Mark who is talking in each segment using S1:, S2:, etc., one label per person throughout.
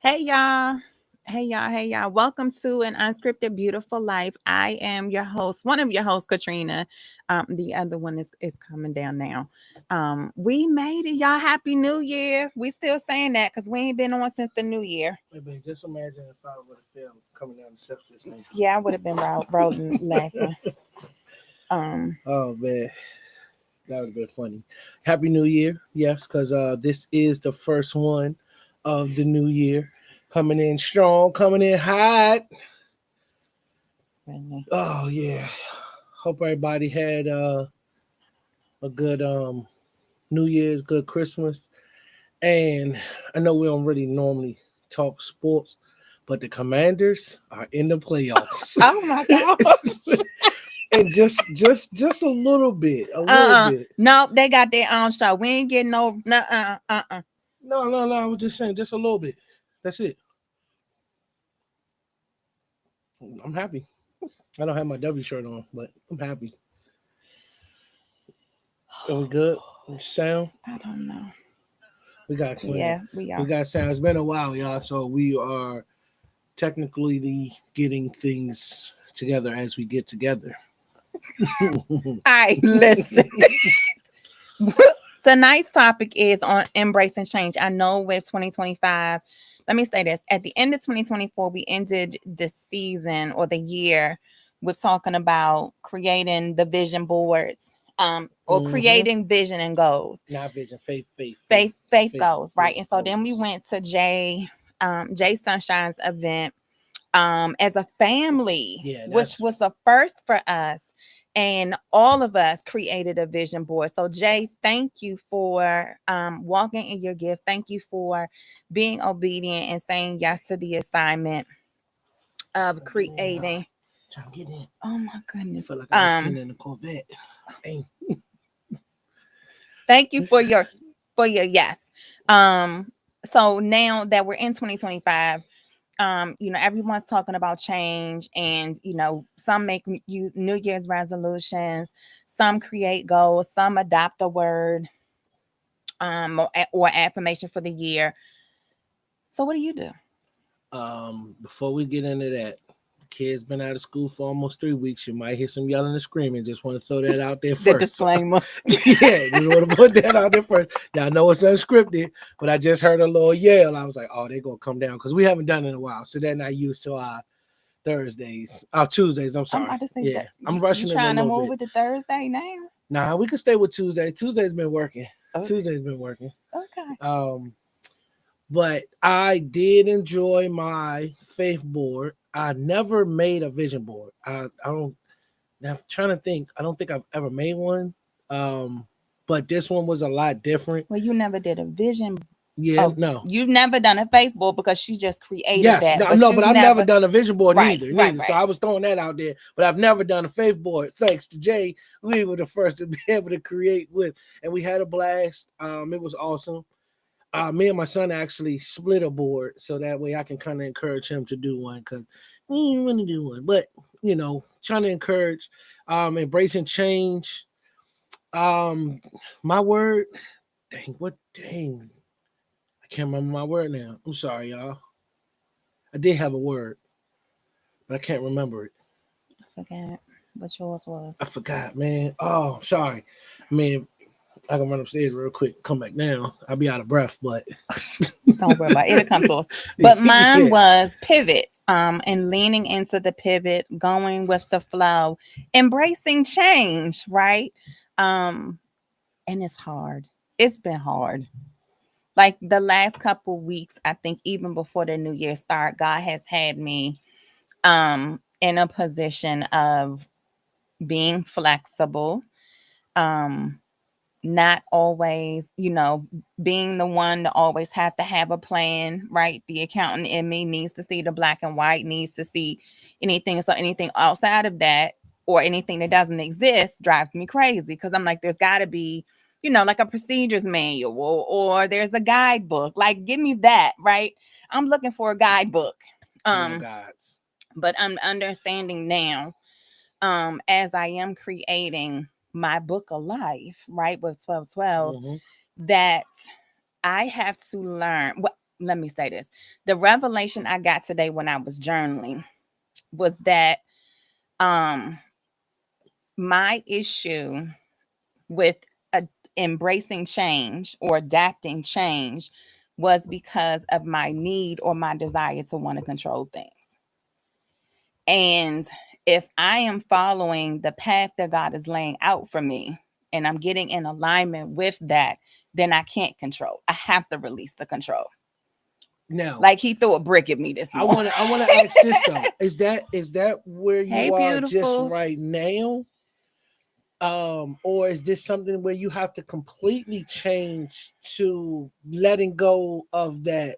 S1: Hey y'all. Hey y'all. Welcome to an unscripted beautiful life. I am your host, one of your hosts, Katrina. The other one is coming down now. We made it, y'all. Happy New Year. We still saying that because we ain't been on since the new year.
S2: Hey, man, just imagine if I would have failed coming down the steps this thing.
S1: Yeah, I would have been rolling laughing. Um,
S2: Oh man, that would have been funny. Happy New Year, yes, because this is the first one of the new year, coming in strong, coming in hot.
S1: really.
S2: Oh yeah, hope everybody had a good New Year's, good Christmas, and I know we don't really normally talk sports, but the Commanders are in the playoffs.
S1: Oh my god.
S2: And just a little bit.
S1: Nope, they got their own show. We ain't getting no
S2: No. I was just saying, just a little bit. That's it. I'm happy. I don't have my W shirt on, but I'm happy. Are we good? Sound?
S1: I don't know.
S2: We got sound.
S1: Yeah, we
S2: We
S1: are.
S2: got sound. It's been a while, y'all. So we are technically getting things together as we get together.
S1: I listen. Tonight's topic is on embracing change. I know with 2025, let me say this. At the end of 2024, we ended the season or the year with talking about creating the vision boards, or
S2: hmm
S1: creating vision and goals.
S2: Not vision,
S1: Faith goals, right?
S2: faith
S1: And so then we
S2: goals.
S1: went to Jay Sunshine's event as a family,
S2: Yeah,
S1: which
S2: that's
S1: was a first for us. And all of us created a vision board. So, Jay, thank you for walking in your gift. Thank you for being obedient and saying yes to the assignment of
S2: trying to get in, y'all.
S1: creating.
S2: Trying to get in.
S1: Oh my
S2: I
S1: goodness.
S2: felt like I was getting in the Corvette. Hey.
S1: Thank you for your yes. Um, so now that we're in 2025, everyone's talking about change, and some make you New Year's resolutions, some create goals, some adopt a word, or affirmation for the year. So what do you do?
S2: Before we get into that, the kid's been out of school for almost 3 weeks. You might hear some yelling and screaming. Just want to throw that out there
S1: The
S2: first.
S1: disclaimer.
S2: Yeah, just want to put that out there first. Y'all know it's unscripted, but I just heard a little yell. I was like, oh, they're gonna come down because we haven't done it in a while. So they're not used to our Thursdays, our Tuesdays. I'm
S1: I'm
S2: sorry.
S1: about to say
S2: Yeah,
S1: that
S2: I'm
S1: you
S2: rushing it a
S1: trying to
S2: little
S1: move
S2: bit.
S1: it to Thursday now.
S2: Nah, we can stay with Tuesday. Tuesday's been working.
S1: Okay.
S2: Tuesday's been working.
S1: Okay.
S2: Um, but I did enjoy my faith board. I never made a vision board. I don't. I'm trying to think. I don't think I've ever made one. But this one was a lot different.
S1: Well, you never did a vision.
S2: Yeah,
S1: Oh,
S2: no.
S1: you've never done a faith board because she just created
S2: Yes,
S1: that,
S2: no,
S1: but
S2: no,
S1: you've
S2: but I've never
S1: never.
S2: done a vision board
S1: Right,
S2: neither,
S1: right,
S2: neither. So
S1: right.
S2: I was throwing that out there, but I've never done a faith board. Thanks to Jay, we were the first to be able to create with, and we had a blast. It was awesome. Me and my son actually split a board so that way I can kind of encourage him to do one because he didn't want to do one. But trying to encourage, embracing change. Um, my word, dang, I can't remember my word now. I'm sorry, y'all. I did have a word, but I can't remember it.
S1: I forgot what yours was.
S2: I forgot, man. Oh, sorry. I mean, I can run upstairs real quick, come back down. I'll be out of breath, but
S1: Don't worry about it. It'll come to us. But mine
S2: yeah.
S1: was pivot. And leaning into the pivot, going with the flow, embracing change, right? Um, and it's hard. It's been hard. Like the last couple weeks, I think even before the new year start, God has had me in a position of being flexible, um, not always, being the one to always have to have a plan, right? The accountant in me needs to see the black and white, needs to see anything. So anything outside of that or anything that doesn't exist drives me crazy because I'm like, there's got to be, like a procedures manual or there's a guidebook. Like, give me that, right? I'm looking for a guidebook.
S2: No
S1: Um,
S2: gods.
S1: but I'm understanding now, as I am creating my book of life, right, with 1212,
S2: Hmm
S1: that I have to learn. let me say this. The revelation I got today when I was journaling was that um my issue with uh, embracing change or adapting change was because of my need or my desire to want to control things. And if I am following the path that God is laying out for me and I'm getting in alignment with that, then I can't control. I have to release the control.
S2: Now,
S1: Like he threw a brick at me this
S2: I
S1: morning.
S2: want to I want to ask this though. Is that where
S1: Hey,
S2: you are just
S1: beautifuls.
S2: right now? Or is this something where you have to completely change to letting go of that?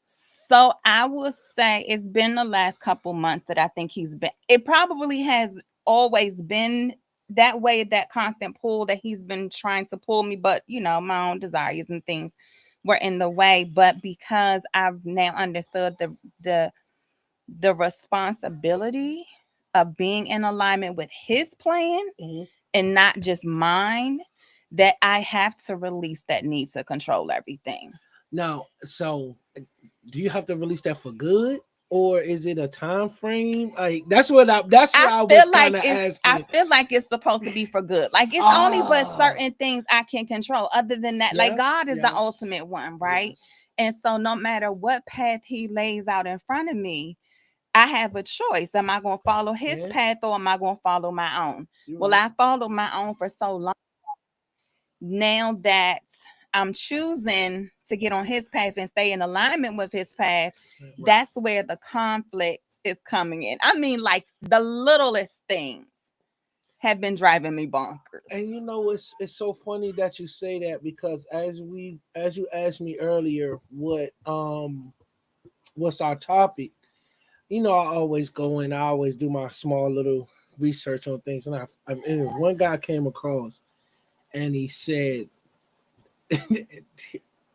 S1: So I will say it's been the last couple months that I think he's been, it probably has always been that way, that constant pull that he's been trying to pull me, but my own desires and things were in the way. But because I've now understood the the responsibility of being in alignment with his plan
S2: Mhm.
S1: and not just mine, that I have to release that need to control everything.
S2: Now, so do you have to release that for good, or is it a time frame? Like that's what
S1: I
S2: I was
S1: feel
S2: kind
S1: like
S2: of
S1: I
S2: asking.
S1: feel like it's supposed to be for good. Like it's only but
S2: Ah,
S1: certain things I can control. Other than that, like
S2: yes,
S1: God is the
S2: yes,
S1: ultimate one, right?
S2: yes.
S1: And so no matter what path he lays out in front of me, I have a choice. Am I going to follow his
S2: Yeah,
S1: path or am I going to follow my own?
S2: you're
S1: Well,
S2: right.
S1: I followed my own for so long. Now that I'm choosing to get on his path and stay in alignment with his path,
S2: Right.
S1: that's where the conflict is coming in. I mean, like the littlest things have been driving me bonkers.
S2: And it's so funny that you say that because as you asked me earlier what's our topic, I always go in, I always do my small little research on things, and one guy came across and he said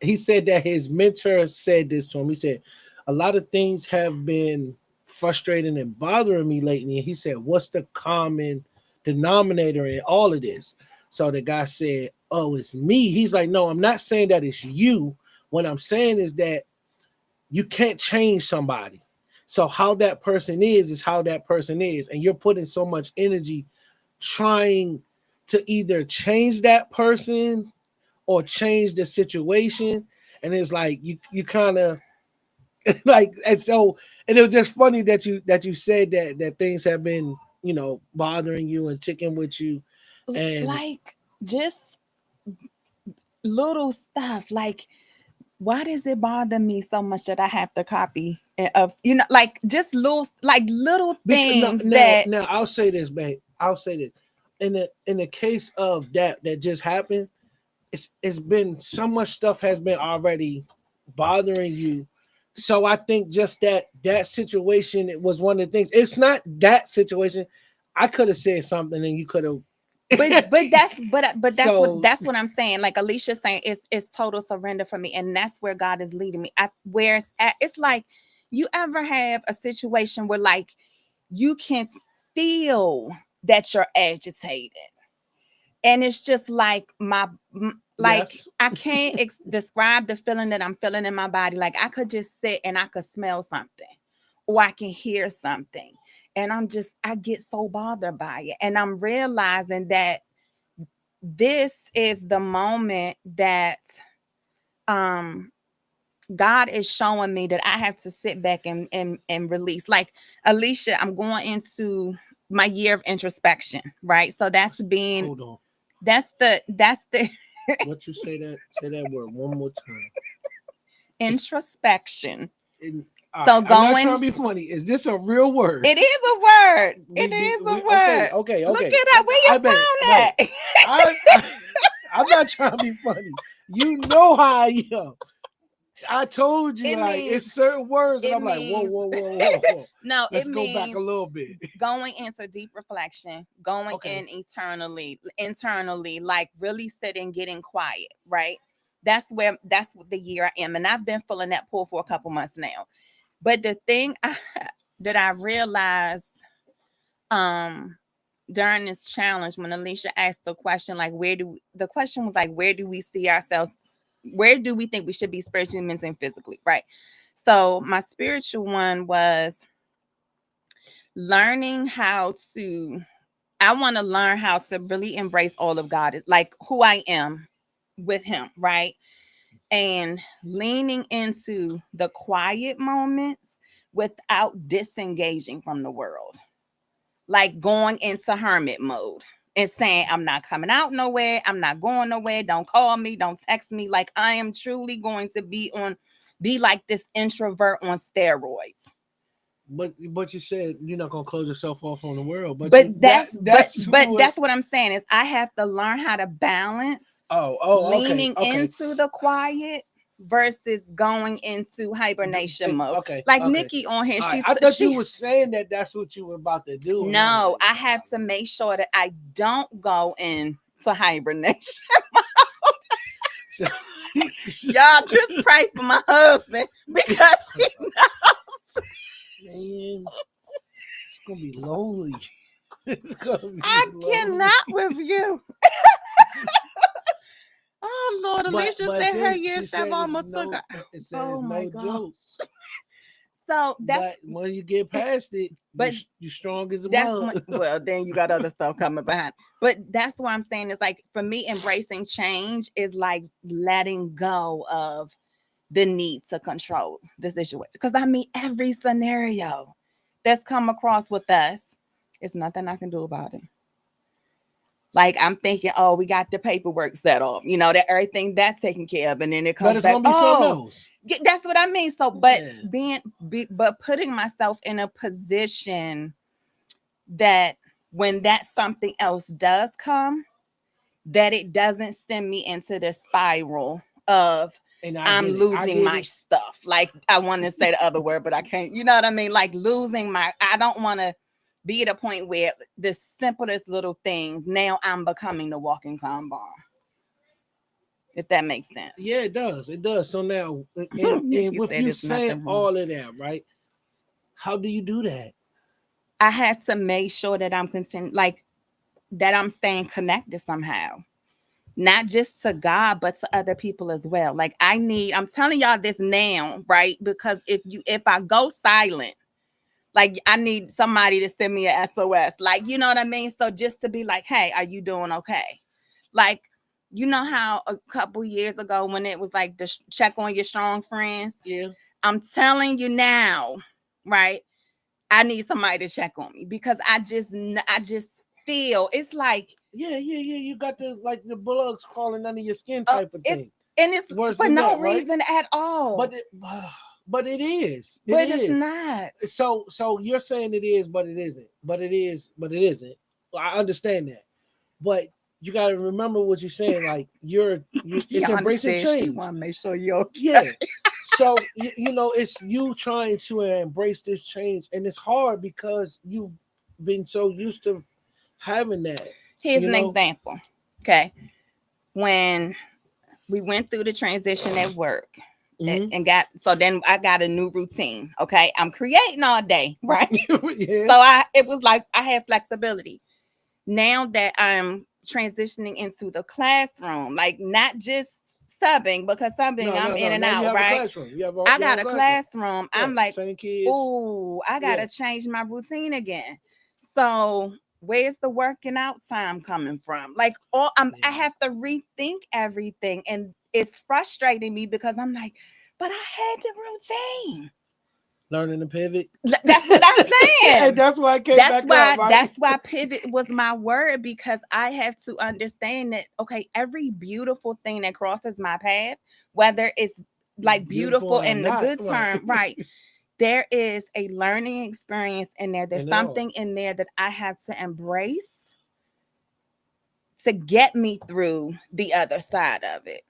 S2: he said that his mentor said this to him. He said, a lot of things have been frustrating and bothering me lately. And he said, what's the common denominator in all of this? So the guy said, oh, it's me. He's like, no, I'm not saying that it's you. What I'm saying is that you can't change somebody. So how that person is how that person is. And you're putting so much energy trying to either change that person or change the situation. And it's like you kind of like, and so, and it was just funny that you said that things have been bothering you and ticking with you. And
S1: Like just little stuff. Like, why does it bother me so much that I have to copy of, like just little
S2: because no,
S1: things
S2: now
S1: that
S2: now I'll say this, babe. I'll say this. In the case of that just happened, it's been so much stuff has been already bothering you. So I think just that situation, it was one of the things. It's not that situation. I could have said something and you could have.
S1: but but
S2: So
S1: that's what I'm saying. Like Alicia's saying, it's total surrender for me, and that's where God is leading me. Where it's at, it's like you ever have a situation where like you can feel that you're agitated, and it's just like like
S2: yes,
S1: I can't describe the feeling that I'm feeling in my body. Like I could just sit and I could smell something, or I can hear something, and I get so bothered by it, and I'm realizing that this is the moment that um God is showing me that I have to sit back and release. Like Alicia, I'm going into my year of introspection, right? So
S2: hold on.
S1: that's the
S2: What you say that word one more time.
S1: introspection.
S2: And, all right,
S1: So
S2: I'm not trying to
S1: going,
S2: be funny. Is this a real word?
S1: it is a word. It is
S2: We
S1: a
S2: okay,
S1: word.
S2: okay,
S1: Look
S2: okay.
S1: it up. Where your
S2: I bet,
S1: phone
S2: bro.
S1: at?
S2: I I'm not trying to be funny. You know how I am. I told you
S1: It
S2: like
S1: means
S2: it's certain words, and
S1: it
S2: I'm like, whoa,
S1: means
S2: whoa, whoa, whoa, whoa.
S1: no, it
S2: Let's go back a
S1: means
S2: little bit.
S1: going into deep reflection, going
S2: Okay.
S1: in internally, like really sitting, getting quiet, right? That's what the year I am. And I've been feeling that pull for a couple months now. But the thing that I realized um during this challenge when Alicia asked the question, like the question was like, where do we see ourselves Where do we think we should be spiritually, mentally, and physically? Right. So my spiritual one was learning how to, I want to learn how to really embrace all of God, like who I am with Him, right? And leaning into the quiet moments without disengaging from the world, like going into hermit mode and saying, I'm not coming out nowhere, I'm not going nowhere, don't call me, don't text me. Like I am truly going to be like this introvert on steroids.
S2: But you said you're not gonna close yourself off on the world. But
S1: But
S2: you that
S1: that's but
S2: that's
S1: but
S2: what.
S1: that's what I'm saying is I have to learn how to balance
S2: Okay,
S1: leaning
S2: okay.
S1: into the quiet versus going into hibernation mode.
S2: Okay,
S1: Like
S2: okay.
S1: Nikki on here,
S2: All right. I thought you
S1: she
S2: were saying that that's what you were about to do, and I'm
S1: no,
S2: like,
S1: I have to make sure that I don't go into hibernation.
S2: so,
S1: Y'all just pray for my husband because
S2: man, it's gonna be lonely. It's gonna be
S1: I
S2: lonely.
S1: cannot with you. Oh Lord, Alicia
S2: But
S1: said her
S2: since she
S1: years have
S2: said
S1: almost took her.
S2: it says
S1: Oh my
S2: no
S1: God.
S2: joke.
S1: So that's
S2: But when you get past it,
S1: but
S2: you strong as a
S1: that's when,
S2: mug.
S1: well, then you got other stuff coming behind. But that's what I'm saying is like for me, embracing change is like letting go of the need to control the situation. Because I mean, every scenario that's come across with us, it's nothing I can do about it. Like I'm thinking, oh, we got the paperwork set up, that everything that's taken care of, and then it
S2: But
S1: comes
S2: it's
S1: back.
S2: gonna be something
S1: Oh,
S2: else.
S1: that's what I mean. So, but
S2: Yeah.
S1: but putting myself in a position that when that something else does come, that it doesn't send me into the spiral of
S2: And I
S1: I'm
S2: get it. I
S1: losing
S2: get
S1: my
S2: it.
S1: stuff. Like I want to say the other word, but I can't. You know what I mean? Like losing my. I don't want to be at a point where the simplest little things now I'm becoming the walking time bomb. If that makes sense.
S2: Yeah, it does. It does. So now, and
S1: Nikki
S2: with
S1: said
S2: you
S1: there's
S2: saying
S1: nothing wrong.
S2: all of that, right? How do you do that?
S1: I had to make sure that I'm concerned, like that I'm staying connected somehow. Not just to God, but to other people as well. Like I'm telling y'all this now, right? Because if I go silent, like I need somebody to send me a SOS. Like, you know what I mean? So just to be like, hey, are you doing okay? Like, you know how a couple years ago when it was like the check on your strong friends?
S2: Yeah.
S1: I'm telling you now, right? I need somebody to check on me because I just feel it's like
S2: Yeah. You got the bullocks crawling under your skin type of
S1: it's
S2: thing.
S1: and it's
S2: Worse
S1: for
S2: than
S1: no
S2: that, right?
S1: reason at all.
S2: But it, but it is. It
S1: But it's
S2: is.
S1: not.
S2: So you're saying it is, but it isn't. But it is, but it isn't. I understand that. But you got to remember what you're saying. Like it's
S1: Yana
S2: embracing
S1: said she
S2: change.
S1: want to make sure you're okay.
S2: Yeah. So it's you trying to embrace this change, and it's hard because you've been so used to having that.
S1: Here's
S2: You
S1: an
S2: know.
S1: example. Okay. When we went through the transition at work
S2: Hmm.
S1: and got so then I got a new routine. Okay. I'm creating all day, right?
S2: Yeah.
S1: So it was like I had flexibility. Now that I'm transitioning into the classroom, like not just subbing, because subbing
S2: No,
S1: I'm
S2: no,
S1: in
S2: no.
S1: and
S2: Now you
S1: out,
S2: have a
S1: right?
S2: classroom. You have
S1: I
S2: your
S1: got
S2: own
S1: a
S2: classroom.
S1: classroom.
S2: Yeah.
S1: I'm like,
S2: Same kids.
S1: oh, I
S2: Yeah.
S1: gotta change my routine again. So where's the working out time coming from? Like I
S2: Yeah.
S1: have to rethink everything. And it's frustrating me because I'm like, but I had the routine.
S2: Learning to pivot.
S1: That's what I'm
S2: And
S1: saying.
S2: that's why I came
S1: That's
S2: back up,
S1: why
S2: right?
S1: that's why pivot was my word because I have to understand that okay, every beautiful thing that crosses my path, whether it's like
S2: Beautiful
S1: beautiful
S2: or
S1: in the
S2: not,
S1: good
S2: right?
S1: term, right? There is a learning experience in there. There's
S2: And it all.
S1: something in there that I have to embrace to get me through the other side of it.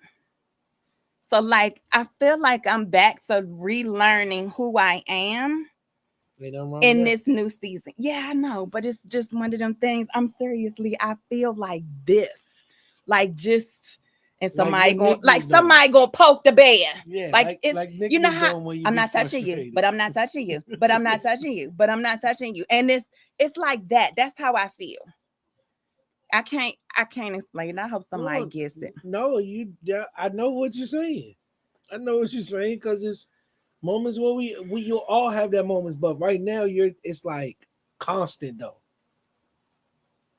S1: So like I feel like I'm back to relearning who I am
S2: Ain't nothing wrong with
S1: in
S2: that.
S1: this new season. Yeah, I know, but it's just one of them things. I feel like this. Like just and
S2: Like what Nick be doing.
S1: somebody gonna poke the bear.
S2: Yeah,
S1: Like it's
S2: like Nick
S1: you know
S2: be
S1: how
S2: doing when you
S1: I'm
S2: be
S1: not touching you,
S2: frustrated.
S1: but I'm not touching you, but I'm not touching you, but I'm not touching you. And it's like that. That's how I feel. I can't explain it. I hope somebody
S2: No,
S1: gets it.
S2: no, yeah, I know what you're saying. I know what you're saying because it's moments where we you'll all have that moments, but right now it's like constant though.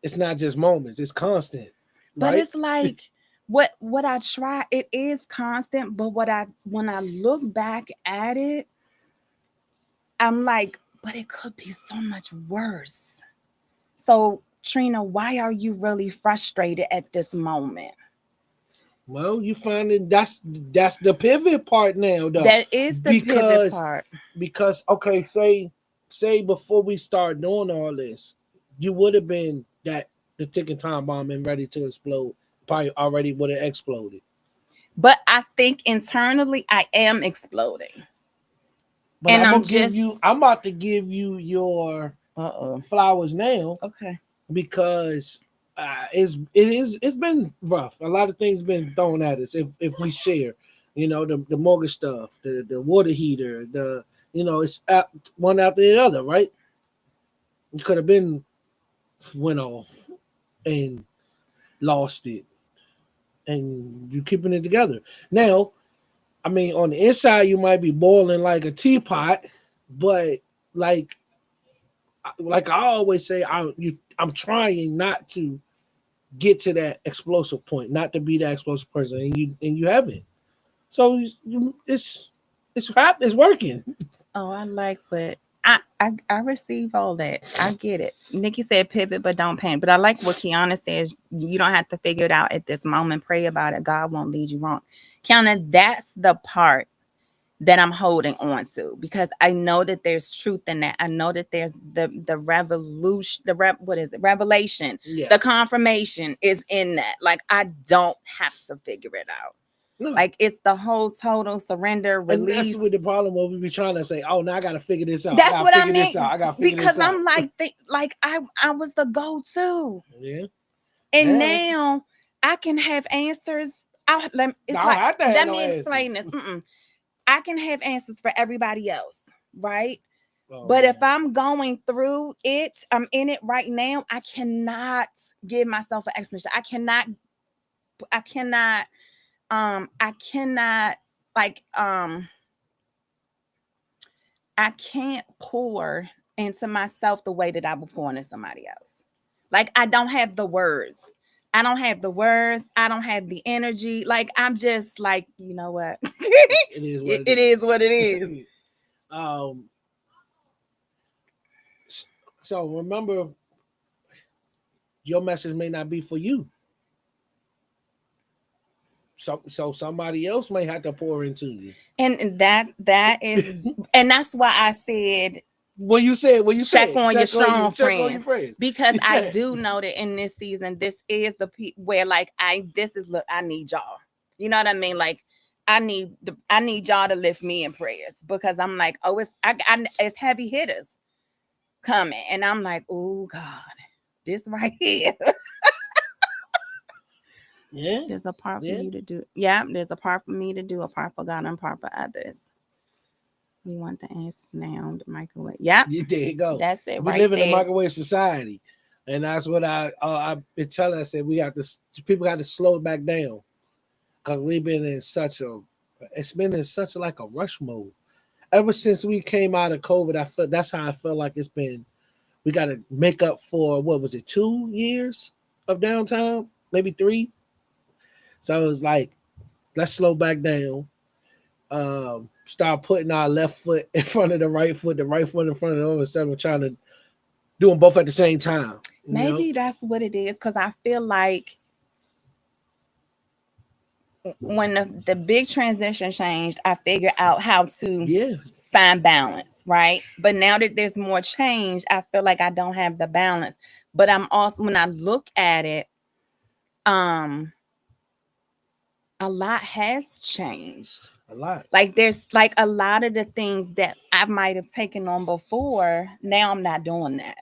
S2: It's not just moments; it's constant,
S1: But
S2: right?
S1: it's like what I try, it is constant, but what I when I look back at it, I'm like, but it could be so much worse. So, Trina, why are you really frustrated at this moment?
S2: Well, you finding that's the pivot part now though,
S1: That is the pivot
S2: because
S1: part.
S2: okay, say before we start doing all this, you would have been that the ticking time bomb and ready to explode. Probably already would have exploded.
S1: But I think internally I am exploding.
S2: But
S1: And
S2: I'm
S1: I'm
S2: gonna give
S1: just,
S2: you. I'm about to give you your
S1: uh-oh.
S2: flowers now
S1: Okay.
S2: because it's been rough. A lot of things been thrown at us. If we share, the mortgage stuff, the water heater, it's one after the other, right? You could have been went off and lost it, and you keeping it together. Now, I mean, on the inside you might be boiling like a teapot, but like I always say, I'm trying not to get to that explosive point, not to be that explosive person, and you haven't. So it's working.
S1: Oh, I like, but I receive all that. I get it. Nikki said pivot, but don't panic. But I like what Kiana says. You don't have to figure it out at this moment. Pray about it. God won't lead you wrong. Kiana, that's the part that I'm holding on to because I know that there's truth in that. I know that there's the revolution, what is it? Revelation,
S2: Yeah.
S1: the confirmation is in that. Like I don't have to figure it out.
S2: No.
S1: Like it's the whole total surrender,
S2: And that's
S1: release.
S2: what the problem will be trying to say, oh, now I gotta figure this out. I
S1: That's
S2: gotta
S1: what I
S2: figure this
S1: mean
S2: out. I gotta figure
S1: because
S2: this out.
S1: I'm like, like I was the go-to,
S2: Yeah.
S1: and
S2: Now
S1: now I can have answers.
S2: I
S1: It's
S2: don't
S1: like
S2: have to have
S1: let
S2: no
S1: me explain
S2: answers.
S1: this. I can have answers for everybody else, right?
S2: Oh
S1: But if
S2: man.
S1: I'm going through it, I'm in it right now. I cannot give myself an explanation. I cannot, I cannot like I can't pour into myself the way that I would pour into somebody else. Like I don't have the words. I don't have the words. I don't have the energy. Like I'm just like, you know what?
S2: It is what it
S1: It is what it is.
S2: is. um so remember, your message may not be for you. So somebody else may have to pour into you.
S1: And that is, and that's why I said check on your strong
S2: check on your
S1: friends,
S2: friends.
S1: because I
S2: Yeah.
S1: do know that in this season this is where like this is, look, I need y'all, you know what I mean, like I need y'all to lift me in prayers because I'm like, oh, it's heavy hitters coming, and I'm like, oh God, this right here.
S2: Yeah.
S1: There's a part for
S2: Yeah.
S1: you to do. Yeah, there's a part for me to do, a part for God and a part for others. We want the answers now. The microwave. Yep,
S2: There you go.
S1: that's it
S2: We
S1: right
S2: live in a
S1: there.
S2: microwave society, and that's what I've been telling. I said we have to, people got to slow it back down because we've been in such a it's been in such like a rush mode ever since we came out of COVID. I felt that's how I felt like it's been. We got to make up for, what was it, 2 years of downtime, maybe 3. So it was like, let's slow back down. Start putting our left foot in front of the right foot in front of the other, instead of trying to do them both at the same time.
S1: Maybe that's what it is, because I feel like when the big transition changed, I figured out how to
S2: Yeah,
S1: find balance, right? But now that there's more change, I feel like I don't have the balance. But I'm also, when I look at it, um, a lot has changed.
S2: a lot.
S1: Like there's like a lot of the things that I might have taken on before. Now I'm not doing that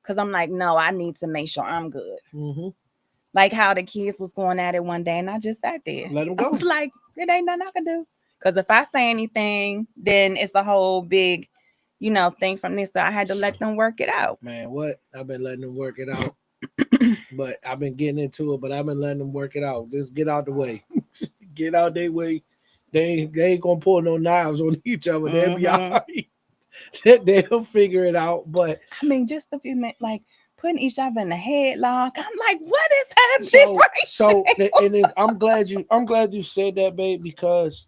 S1: because I'm like, no, I need to make sure I'm good.
S2: Mm-hmm.
S1: Like how the kids was going at it one day, and I just sat there.
S2: Let them
S1: I
S2: go.
S1: was like, it ain't nothing I can do. Because if I say anything, then it's a whole big, thing from this. So I had to let them work it out.
S2: Man, what? I've been letting them work it out. But I've been getting into it, but I've been letting them work it out. Just get out the way. Get out their way. They ain't gonna pull no knives on each other. They'll be all
S1: Mm-hmm.
S2: right. They'll figure it out. But
S1: I mean, just a few minutes, like putting each other in a headlock. I'm like, what is happening
S2: so
S1: right
S2: so and it's, I'm glad you said that, babe, because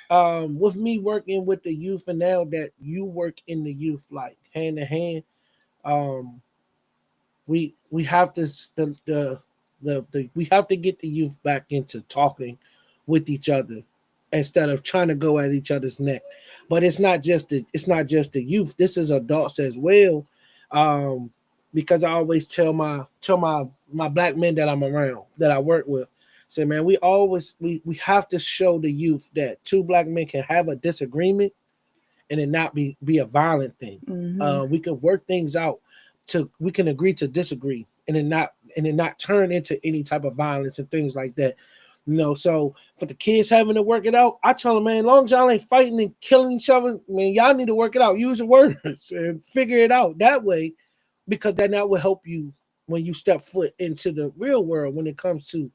S2: with me working with the youth and now that you work in the youth like hand in hand, um we have to we have to get the youth back into talking with each other instead of trying to go at each other's neck. But it's not just the youth. This is adults as well. Um, because I always tell my black men that I'm around, that I work with, say, man, we have to show the youth that two black men can have a disagreement and it not be a violent thing.
S1: now?
S2: We can work things out to we can agree to disagree and it not turn into any type of violence and things like that. So for the kids having to work it out, I tell them, man, as long as y'all ain't fighting and killing each other, man, y'all need to work it out. Use your words and figure it out that way, because that will help you when you step foot into the real world when it comes to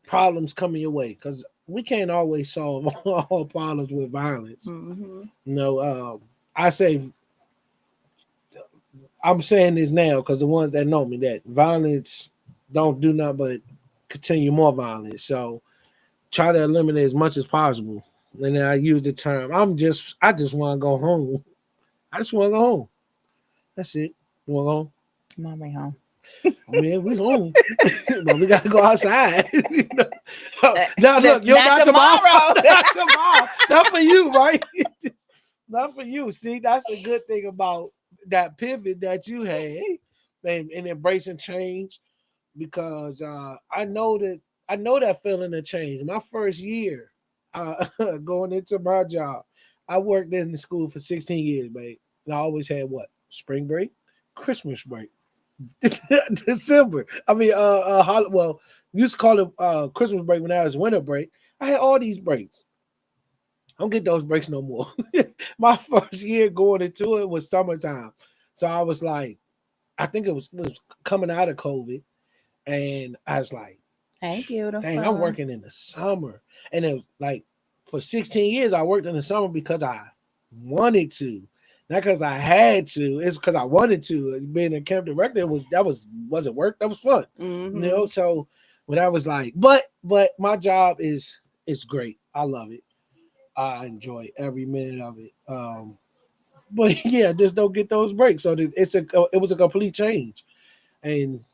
S2: problems coming your way. Because we can't always solve all problems with violence.
S1: Mm-hmm.
S2: I say I'm saying this now because the ones that know me, that violence don't do nothing but continue more violence. So try to eliminate as much as possible. And then I use the term, I just want to go home. I just want to go home. That's it. You want to go home?
S1: I'm on my way home.
S2: I mean, we home, but we got to go outside. Now look, you're
S1: Not
S2: not tomorrow.
S1: tomorrow.
S2: Not tomorrow. Not for you, right? Not for you. See, that's a good thing about that pivot that you had and embracing change, because I know that feeling of change. My first year going into my job, I worked in the school for 16 years, babe. And I always had what? Spring break, Christmas break, December. I mean, well, we used to call it Christmas break when I was winter break. I had all these breaks. I don't get those breaks no more. My first year going into it was summertime. So I was like, I think it was coming out of COVID. And I was like,
S1: Hey,
S2: dang, I'm
S1: beautiful.
S2: working in the summer. And it was like for 16 years, I worked in the summer because I wanted to. Not because I had to. It's because I wanted to. Being a camp director wasn't work. That was fun.
S1: Mm-hmm.
S2: So when I was like, but my job is great. I love it. I enjoy every minute of it. But yeah, just don't get those breaks. So it was a complete change, and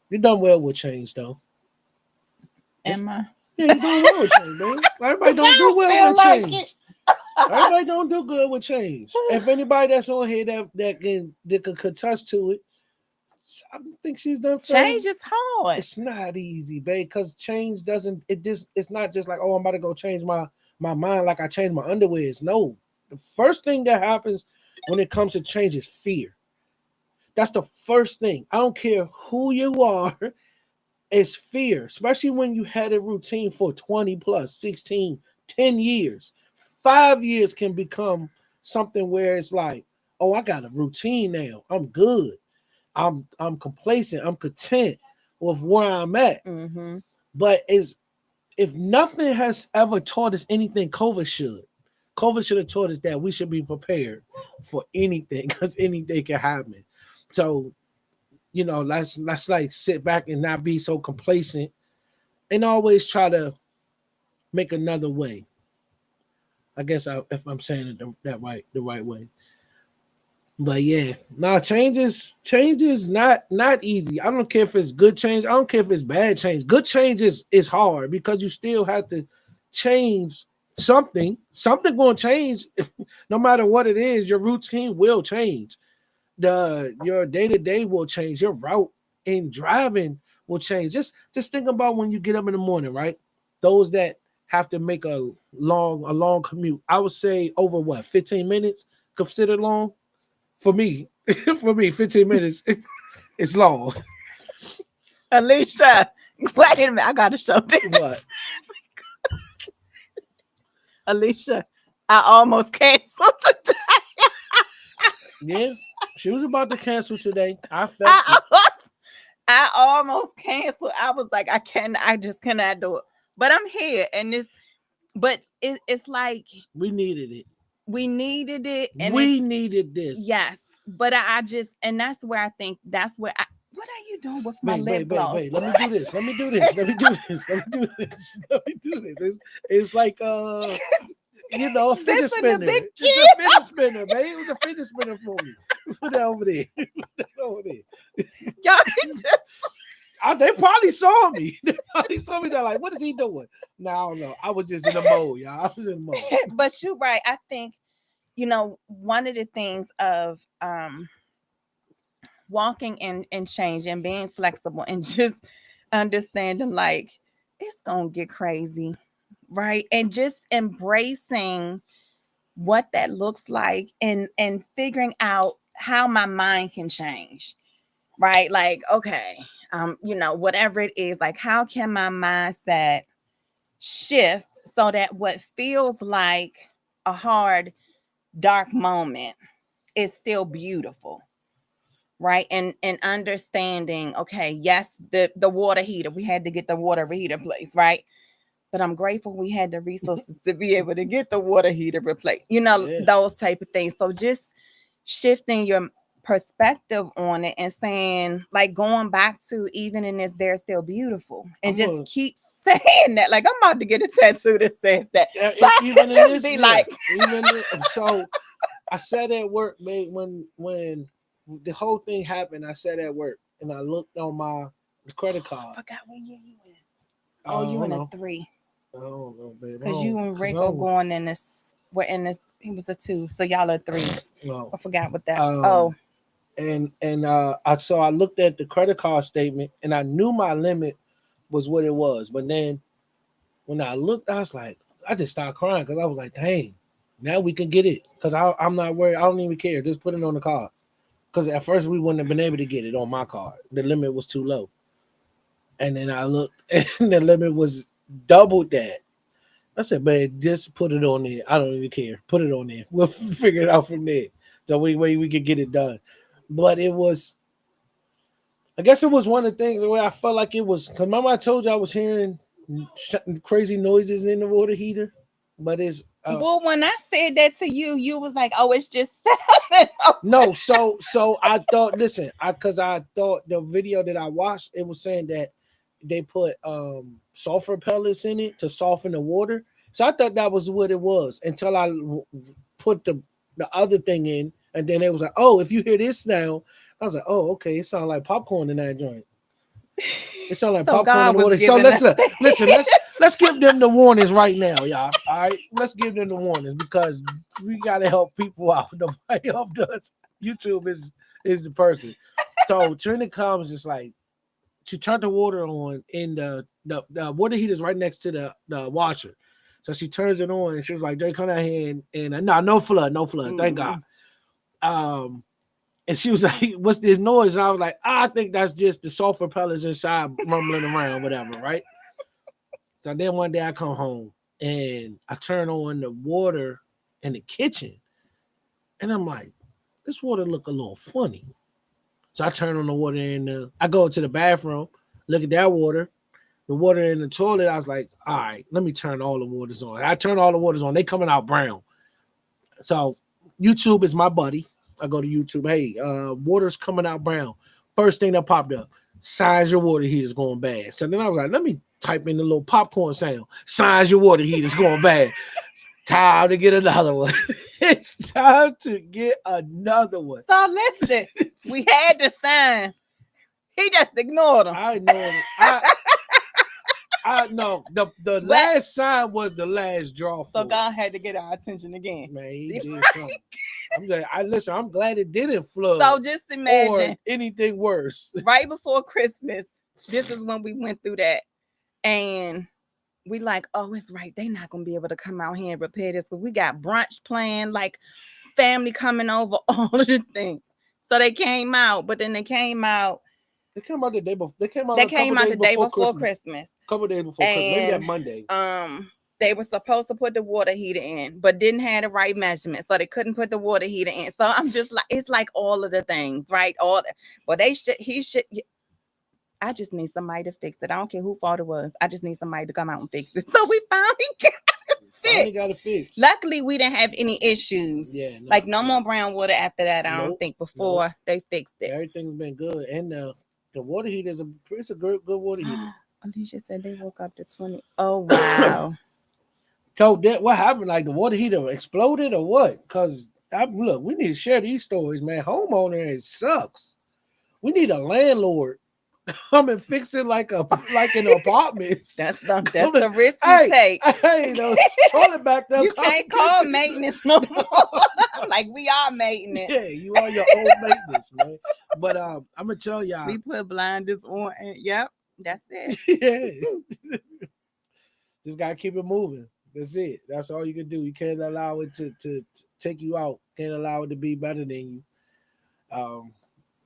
S2: you done well with change though. It's,
S1: Am I?
S2: yeah, you doing well with change, man. Everybody don't
S1: I
S2: do
S1: don't
S2: well
S1: feel
S2: with
S1: like it.
S2: change. Everybody don't do good with change. If anybody that's on here that can contest to it, I don't think she's done fairly.
S1: Change is hard.
S2: It's not easy, babe, because change doesn't it just it's not just like, oh, I'm about to go change my mind like I changed my underwears. No. The first thing that happens when it comes to change is fear. That's the first thing. I don't care who you are, it's fear, especially when you had a routine for 20 plus 16, 10 years. 5 years can become something where it's like, oh, I got a routine now. I'm good. I'm complacent. I'm content with where I'm at.
S1: Mm-hmm.
S2: But is if nothing has ever taught us anything, COVID should. COVID should have taught us that we should be prepared for anything because anything can happen. So, let's like sit back and not be so complacent and always try to make another way. I guess if I'm saying it the right way. But yeah, now changes not easy. I don't care if it's good change. I don't care if it's bad change. Good change is hard because you still have to change something. Something going to change, no matter what it is. Your routine will change. Your day to day will change. Your route in driving will change. Just think about when you get up in the morning, right? Those that have to make a long commute. I would say over what 15 minutes considered long for me. For me, 15 minutes it's long.
S1: Alicia, wait a minute. I got to show this.
S2: What?
S1: Alicia, I almost canceled today.
S2: Yeah, she was about to cancel today. I felt
S1: I
S2: it.
S1: almost, almost canceled. I was like, I just cannot do it. But I'm here, and it's like
S2: We needed it.
S1: we needed it, and it's
S2: We needed this.
S1: yes. But I just, and that's where I think that's where I. What are you doing with my lip gloss?
S2: Wait. Let me do this. Let me do this. Let me do this. Let me do this. Let me do this. It's like a fidget
S1: This is the
S2: spinner.
S1: big
S2: It's
S1: kid.
S2: a fidget spinner, man. It was a fidget spinner for me. Put that over there. Put that over there.
S1: Y'all just
S2: They probably saw me. They probably saw me. They're like, "What is he doing?" No, I don't know. I was just in the mode, y'all. I was in the mode.
S1: but you're right. I think, one of the things of walking and change and being flexible and just understanding like it's gonna get crazy, right? And just embracing what that looks like and figuring out how my mind can change, right? Like, okay, whatever it is, like how can my mindset shift so that what feels like a hard, dark moment is still beautiful, right? And understanding, okay, yes, the water heater, we had to get the water heater replaced, right? But I'm grateful we had the resources to be able to get the water heater replaced,
S2: Yeah,
S1: those type of things. So just shifting your perspective on it and saying, like, going back to even in this, they're still beautiful, and
S2: I'm
S1: just
S2: gonna.
S1: keep saying that. Like, I'm about to get a tattoo that says that, so I
S2: Even
S1: can
S2: in
S1: just
S2: this,
S1: be
S2: yeah.
S1: like,
S2: So I said at work, mate, when the whole thing happened, I said at work, and I looked on my credit
S1: I
S2: card.
S1: forgot what year you in.
S2: I
S1: Oh, you
S2: don't
S1: in a
S2: know.
S1: 3.
S2: I don't know, babe.
S1: Because you and
S2: Cause I
S1: Rick are
S2: don't.
S1: going in this. We're in this. He was a 2, so y'all are 3s.
S2: No.
S1: I forgot what that.
S2: Um.
S1: Oh,
S2: I looked at the credit card statement, and I knew my limit was what it was. But then when I looked, I was like, I just started crying because I was like, dang, now we can get it. Because I'm not worried. I don't even care. Just put it on the card. Because at first we wouldn't have been able to get it on my card. The limit was too low. And then I looked, and the limit was double that. I said, man, just put it on there. I don't even care. Put it on there. We'll figure it out from there. The way we could get it done. But it was, I guess it was one of the things where I felt like it was, because remember I told you I was hearing crazy noises in the water heater? But it's,
S1: well, when I said that to you, you was like, "Oh, it's just sounding."
S2: no, so I thought, listen, I thought the video that I watched, it was saying that they put sulfur pellets in it to soften the water. So I thought that was what it was until I put the other thing in, and then it was like, oh, if you hear this now, I was like, oh, okay, it sounds like popcorn in that joint. It sounds like
S1: So
S2: popcorn in
S1: God
S2: the
S1: was
S2: water. So
S1: giving us
S2: listen, let's give them the warnings right now, y'all. All right, let's give them the warnings because we gotta help people out. Nobody helped us. YouTube is the person. So Trina comes, just like she turned the water on in the water heater's right next to the washer. So she turns it on and she was like, Jay, come out here and no, no flood, no flood. Thank God.
S1: Mm-mm.
S2: Um and she was like, what's this noise? And I was like, I think that's just the sulfur pellets inside rumbling around, whatever, right? So then one day I come home and I turn on the water in the kitchen. And I'm like, this water look a little funny. So I turn on the water I go to the bathroom, look at that water. The water in the toilet, I was like, all right, let me turn all the waters on. I turn all the waters on. They coming out brown. So YouTube is my buddy. I go to YouTube. Hey, water's coming out brown. First thing that popped up, signs your water heater's going bad. So then I was like, let me type in the little popcorn sound. Signs your water heater's going bad. Time to get another one. It's time to get another one.
S1: So listen, we had the signs. He just ignored them.
S2: I know. I know the
S1: But
S2: last sign was the last draw for
S1: so
S2: it.
S1: God had to get our attention again.
S2: Man, he did something. I'm glad. Listen. I'm glad it didn't flood
S1: So just
S2: or
S1: imagine,
S2: anything worse.
S1: right before Christmas, this is when we went through that. And we like, oh, it's right. They're not gonna be able to come out here and repair this. But we got brunch planned, like family coming over, all of the things. So they came out, but then they came out.
S2: They came out the day before. They came out
S1: They
S2: a couple
S1: came out
S2: days
S1: the day
S2: before
S1: before
S2: Christmas.
S1: Christmas.
S2: Couple days before Christmas. Maybe that
S1: And
S2: Monday.
S1: they were supposed to put the water heater in, but didn't have the right measurement, so they couldn't put the water heater in. So I'm just like, it's like all of the things, right? All the, but they should, he should. I just need somebody to fix it. I don't care who fault it was. I just need somebody to come out and fix it. So we finally got it
S2: Finally
S1: fixed.
S2: got it fixed.
S1: Luckily, we didn't have any issues.
S2: Yeah,
S1: Like
S2: no,
S1: no
S2: no,
S1: more brown water after that. I don't
S2: nope,
S1: think
S2: nope.
S1: before they fixed it.
S2: Everything's been good, and the water heater is it's a good water heater.
S1: Alicia said they woke up to 20. Oh wow.
S2: So that what happened? Like the water heater exploded or what? Cause look, we need to share these stories, man. Homeowner, it sucks. We need a landlord come and fix it like in apartments.
S1: That's the risk we
S2: Hey,
S1: take.
S2: hey, toilet back there.
S1: You
S2: Come
S1: can't
S2: get
S1: call
S2: it.
S1: maintenance no more. Like we are maintenance.
S2: Yeah, you are your own maintenance, man. But I'm gonna tell y'all,
S1: We put blinders on and yep, that's it.
S2: yeah, just gotta keep it moving. That's it. That's all you can do. You can't allow it to take you out. Can't allow it to be better than you. Um,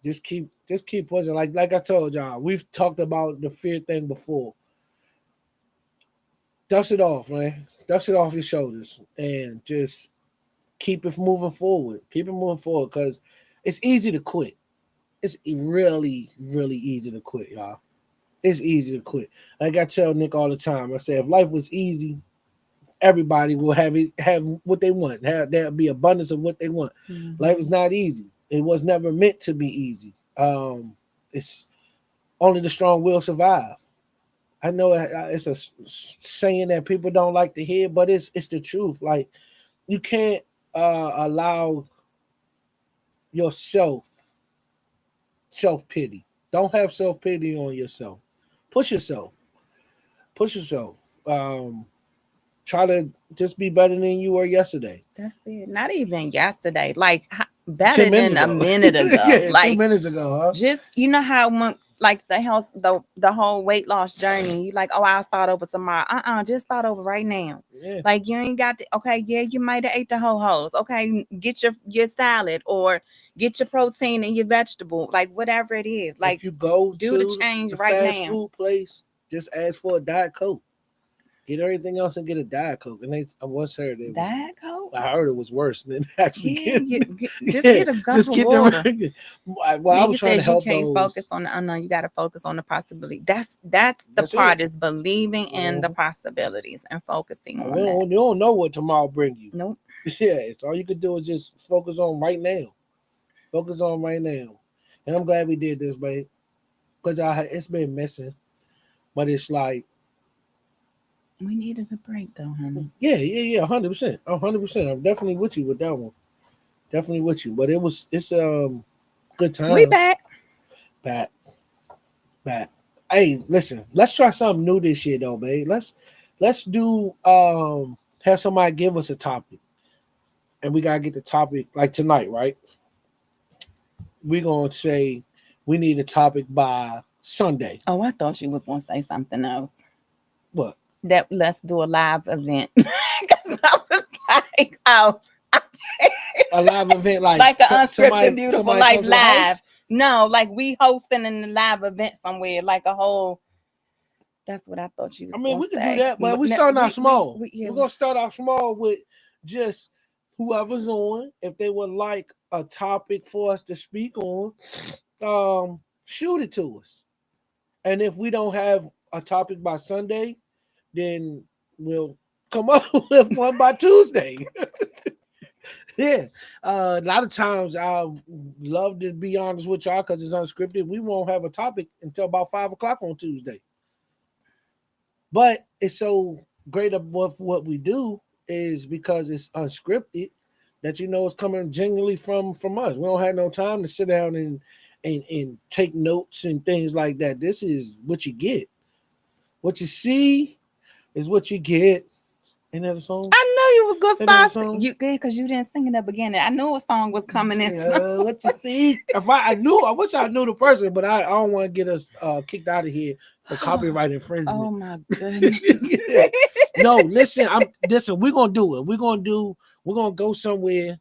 S2: just keep pushing. Like I told y'all, we've talked about the fear thing before. Dust it off, man. Dust it off your shoulders and just keep it moving forward. Keep it moving forward because it's easy to quit. It's really, really easy to quit, y'all. It's easy to quit. Like I tell Nick all the time, I say if life was easy, everybody will have what they want. There'll be abundance of what they want. Life is
S1: Mhm.
S2: not easy. It was never meant to be easy. It's only the strong will survive. I know it's a saying that people don't like to hear, but it's the truth. Like you can't allow yourself self pity. Don't have self pity on yourself. Push yourself. Push yourself. Um, Try to just be better than you were yesterday.
S1: That's it. Not even yesterday. Like better
S2: 10 minutes
S1: than a
S2: ago.
S1: minute ago.
S2: Yeah, two
S1: Like
S2: minutes ago, huh?
S1: just how like the whole weight loss journey. You like, oh, I'll start over tomorrow. Just start over right now.
S2: Yeah.
S1: Like you ain't got to. Okay, yeah, you might have ate the whole hose. Okay, get your salad or get your protein and your vegetable. Like whatever it is. Like
S2: If you go
S1: do the
S2: to
S1: change
S2: the
S1: right
S2: fast
S1: now.
S2: food place, just ask for a Diet Coke. Get everything else and get a Diet Coke. And I once heard it was,
S1: That coat.
S2: I heard it was worse than actually
S1: Yeah,
S2: getting.
S1: just
S2: Yeah,
S1: get a cup
S2: just
S1: of
S2: get the
S1: water.
S2: regular. Well, I was
S1: Mika
S2: trying to
S1: says you
S2: help
S1: can't focus
S2: those.
S1: on the unknown. You got to focus on the possibility. That's the
S2: That's it.
S1: part is believing in the
S2: Mhm.
S1: possibilities and focusing
S2: You
S1: on that.
S2: don't, you don't know what tomorrow bring you.
S1: Nope.
S2: Yeah, it's all you could do is just focus on right now. Focus on right now. And I'm glad we did this, babe. Because it's been missing. But it's like,
S1: We needed a break though, honey.
S2: yeah, 100%. 100%. I'm definitely with you with that one. Definitely with you. But it's good
S1: We
S2: times.
S1: back.
S2: Back, back. Hey, listen, let's try something new this year though, babe. Let's do have somebody give us a topic. And we gotta get the topic like tonight, right? We're gonna say we need a topic by Sunday.
S1: Oh, I thought you was gonna say something else.
S2: What?
S1: That let's do a live event. Because I was like, oh,
S2: A live event like
S1: like an unscripted beautiful
S2: somebody
S1: life
S2: come to the
S1: live.
S2: house.
S1: No, like we hosting in a live event somewhere, like a whole. That's what I thought you
S2: I
S1: was
S2: mean,
S1: gonna
S2: we could do
S1: say.
S2: that, but we starting out small.
S1: We yeah.
S2: We're gonna start out small with just whoever's on. If they would like a topic for us to speak on, shoot it to us. And if we don't have a topic by Sunday, then we'll come up with one by Tuesday. Yeah. A lot of times I love to be honest with y'all because it's unscripted. We won't have a topic until about 5 o'clock on Tuesday. But it's so great with what we do is because it's unscripted that it's coming genuinely from us. We don't have no time to sit down and take notes and things like that. This is what you get. What you see is what you get. Ain't that a song?
S1: I know you was gonna
S2: Ain't that a
S1: start
S2: song?
S1: you because you didn't sing in the beginning. I knew a song was coming in.
S2: Yeah, what you see? If I knew, I wish I knew the person, but I don't want to get us kicked out of here for copyright
S1: Oh
S2: infringement.
S1: my goodness.
S2: Yeah. No, listen, listen. We're gonna do it. We're gonna go somewhere.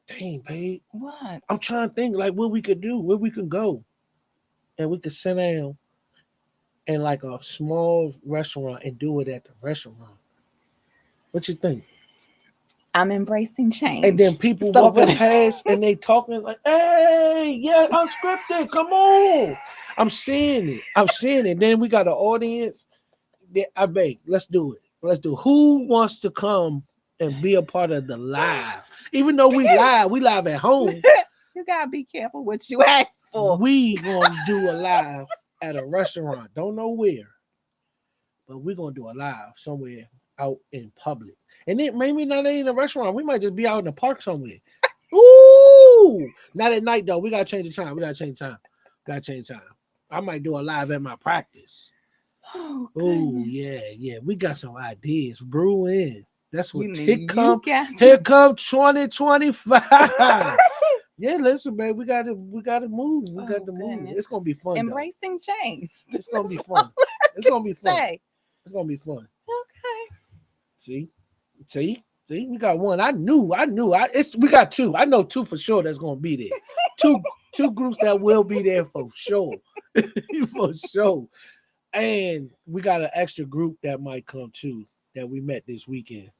S2: Dang, babe.
S1: What?
S2: I'm trying to think like what we could do, where we can go, and we could sit down in like a small restaurant and do it at the restaurant. What you think?
S1: I'm embracing
S2: And then
S1: change.
S2: people
S1: So
S2: walking
S1: what?
S2: past and they talking like, "Hey, yeah, unscripted, come on." I'm seeing it. I'm seeing it. Then we got an audience. I beg, let's do it. Let's do it. Who wants to come and be a part of the live? Even though we live at home.
S1: You gotta be careful what you ask for.
S2: We gonna do a live at a restaurant. Don't know where, but we're gonna do a live somewhere out in public. And it maybe not in a restaurant. We might just be out in the park somewhere. Ooh, not at night though. We gotta change the time. We gotta change time. We gotta change time. I might do a live at my practice.
S1: Oh
S2: Oh
S1: goodness.
S2: yeah, yeah. We got some ideas brewing. That's what
S1: You got
S2: here come 2025. Yeah, listen, man. We gotta move. We got
S1: oh
S2: to move.
S1: goodness.
S2: It's gonna be fun though.
S1: Embracing change.
S2: It's
S1: This
S2: gonna be
S1: is all
S2: fun.
S1: I
S2: It's
S1: can
S2: gonna be fun.
S1: say.
S2: It's gonna be fun.
S1: Okay.
S2: See, see. We got one. I knew. It's we got two. I know two for sure. That's gonna be there. Two, two groups that will be there for sure, for sure. And we got an extra group that might come too that we met this weekend.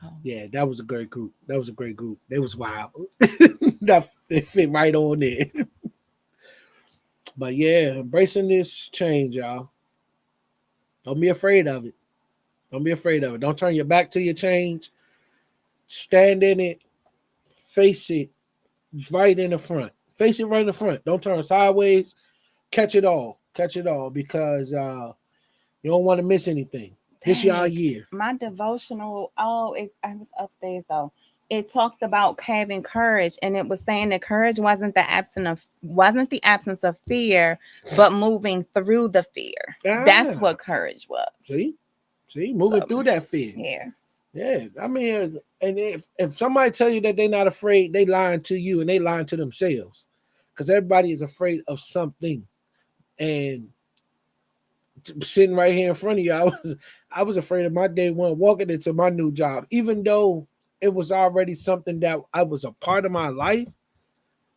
S1: Oh,
S2: Yeah, that was a great group. That was a great group. They was wild. They fit right on there. But yeah, embracing this change, y'all. Don't be afraid of it. Don't be afraid of it. Don't turn your back to your change. Stand in it. Face it right in the front. Face it right in the front. Don't turn sideways. Catch it all. Catch it all because you don't want to miss anything. This y'all
S1: dang.
S2: year.
S1: My devotional, I was upstairs though. It talked about having courage, and it was saying that courage wasn't the absence of fear, but moving through the fear. That's
S2: Ah,
S1: what courage was.
S2: see, see,
S1: So
S2: moving through that fear.
S1: yeah.
S2: Yeah, I mean, and if somebody tell you that they're not afraid, they lying to you and they lying to themselves, because everybody is afraid of something. And sitting right here in front of you, I was afraid of my day one walking into my new job, even though it was already something that I was a part of my life,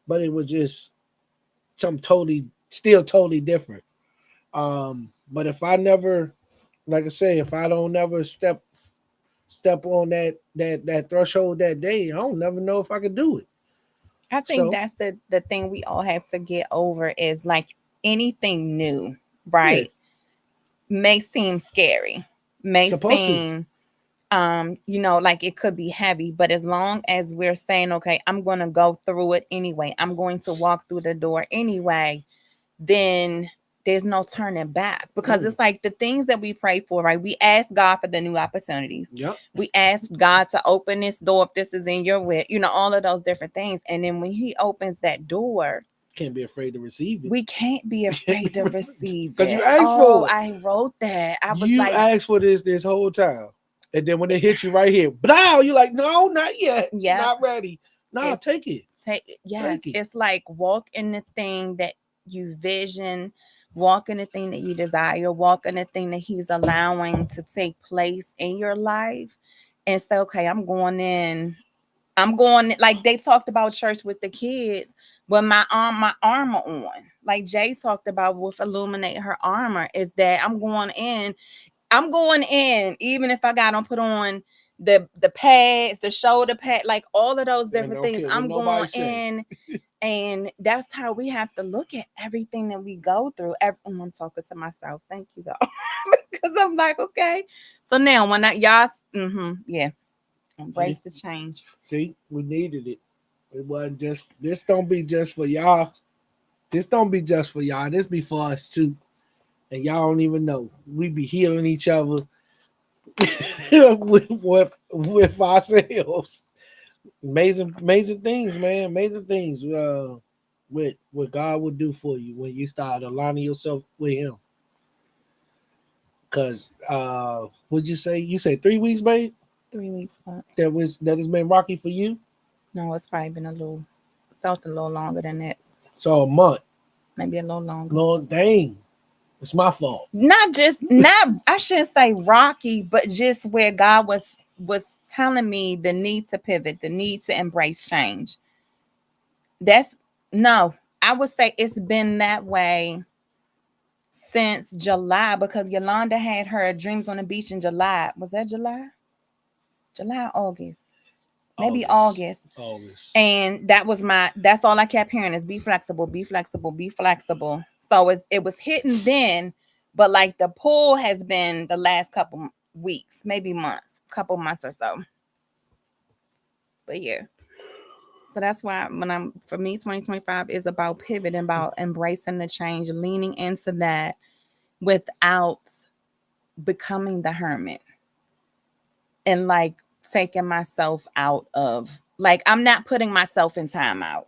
S2: but it was just something still totally different. But if I never, like I say, if I don't never step on that threshold that day, I don't never know if I could do it.
S1: I think
S2: So
S1: that's the thing we all have to get over is like anything new,
S2: yeah,
S1: right? May seem scary, may
S2: supposed to.
S1: seem like it could be heavy, but as long as we're saying, okay, I'm going to go through it anyway, I'm going to walk through the door anyway, then there's no turning back, because
S2: Mm,
S1: it's like the things that we pray for, right? We ask God for the new opportunities.
S2: yep,
S1: We ask God to open this door if this is in your will, all of those different things. And then when he opens that door,
S2: can't be afraid to receive it.
S1: we can't be afraid to receive
S2: Because you
S1: it.
S2: asked
S1: Oh,
S2: for it.
S1: I wrote that. I was
S2: You
S1: like,
S2: asked for this whole time, and then when they hit you right here, blow, you're like, no, not yet,
S1: yeah,
S2: not ready. No,
S1: it's
S2: take it,
S1: yes,
S2: take it.
S1: it's like walk in the thing that you vision, walk in the thing that you desire, walk in the thing that he's allowing to take place in your life, and say, okay, I'm going like they talked about church with the kids with my armor on. Like Jay talked about with illuminate her armor, is that I'm going in, even if I gotta put on the pads, the shoulder pad, like all of those
S2: And
S1: different
S2: don't
S1: things.
S2: care what
S1: I'm
S2: nobody
S1: going
S2: say.
S1: in, and that's how we have to look at everything that we go through. I'm talking to myself. Thank you, though, because I'm like, okay. So now, when I y'all, yeah, embrace
S2: See,
S1: the change.
S2: see, we needed it. It wasn't just this. Don't be just for y'all. This don't be just for y'all. This be for us too. And y'all don't even know. We be healing each other with ourselves. Amazing, amazing things, man. Amazing things. What God will do for you when you start aligning yourself with Him. Cause what'd you say? You say 3 weeks, babe?
S1: 3 weeks, but
S2: That has been rocky for you.
S1: no, it's probably been felt a little longer than that,
S2: So a month.
S1: maybe a little longer.
S2: Lord dang. It's my fault.
S1: Not I shouldn't say rocky, but just where God was telling me the need to pivot, the need to embrace change. That's no, I would say it's been that way since July, because Yolanda had her dreams on the beach in July. Was that July? July, August, maybe
S2: August.
S1: August.
S2: August.
S1: And that's all I kept hearing is be flexible, be flexible, be flexible. So it was hitting then, but like the pull has been the last couple weeks, maybe months, couple months or so. But yeah. So that's why for me, 2025 is about pivoting, about embracing the change, leaning into that without becoming the hermit and like taking myself out of, like, I'm not putting myself in timeout.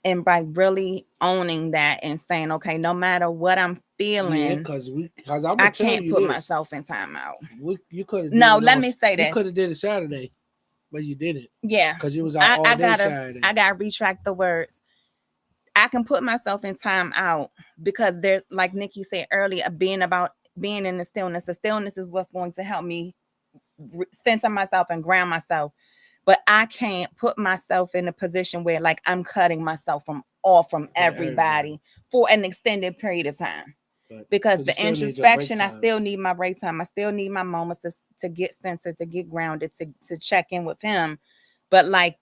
S1: And by really owning that and saying, okay, no matter what I'm
S2: Yeah,
S1: feeling,
S2: because I'm
S1: I
S2: gonna tell
S1: can't
S2: you
S1: put
S2: this.
S1: myself in timeout.
S2: You could have did
S1: No,
S2: it
S1: let
S2: on.
S1: me say
S2: You
S1: this.
S2: could have did it Saturday, but you didn't
S1: Yeah.
S2: because you was out
S1: I,
S2: all
S1: I
S2: day
S1: gotta
S2: Saturday.
S1: I gotta retract the words. I can put myself in time out because there's, like Nikki said earlier, being in the stillness. The stillness is what's going to help me center myself and ground myself. But I can't put myself in a position where like I'm cutting myself from
S2: For everybody,
S1: everybody for an extended period of time.
S2: but
S1: Because
S2: because you
S1: the
S2: still need your break
S1: introspection, I still
S2: times.
S1: need my break time. I still need my moments to get centered, to get grounded, to check in with him. But like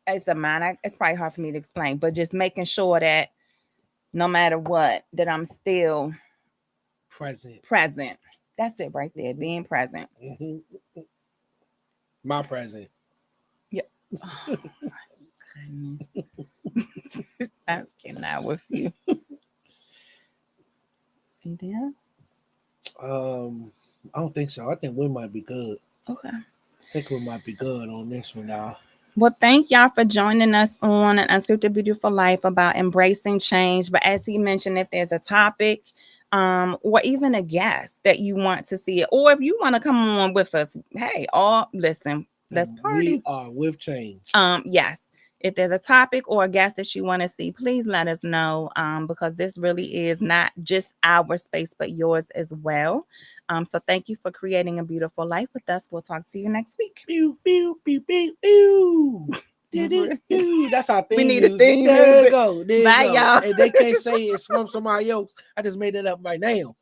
S1: as a mind, it's probably hard for me to explain, but just making sure that no matter what, that I'm still
S2: Present.
S1: present. That's it right there, being present.
S2: Hmm. My present.
S1: Yeah. Oh my goodness. That's getting out with you. You there?
S2: I don't think so. I think we might be good.
S1: Okay.
S2: I think we might be good on this one now.
S1: Well, thank y'all for joining us on an Unscripted Beautiful Life about embracing change. But as he mentioned, if there's a topic, or even a guest that you want to see, or if you want to come on with us, hey, all listen, let's
S2: And we
S1: party.
S2: are with change.
S1: Yes. If there's a topic or a guest that you want to see, please let us know, because this really is not just our space, but yours as well. So thank you for creating a beautiful life with us. We'll talk to you next week.
S2: Pew pew pew pew pew. That's our
S1: We
S2: theme
S1: need a
S2: music.
S1: theme
S2: There you
S1: music.
S2: go. There you
S1: Bye,
S2: go.
S1: y'all.
S2: And they can't say it's from somebody else. I just made it up right now.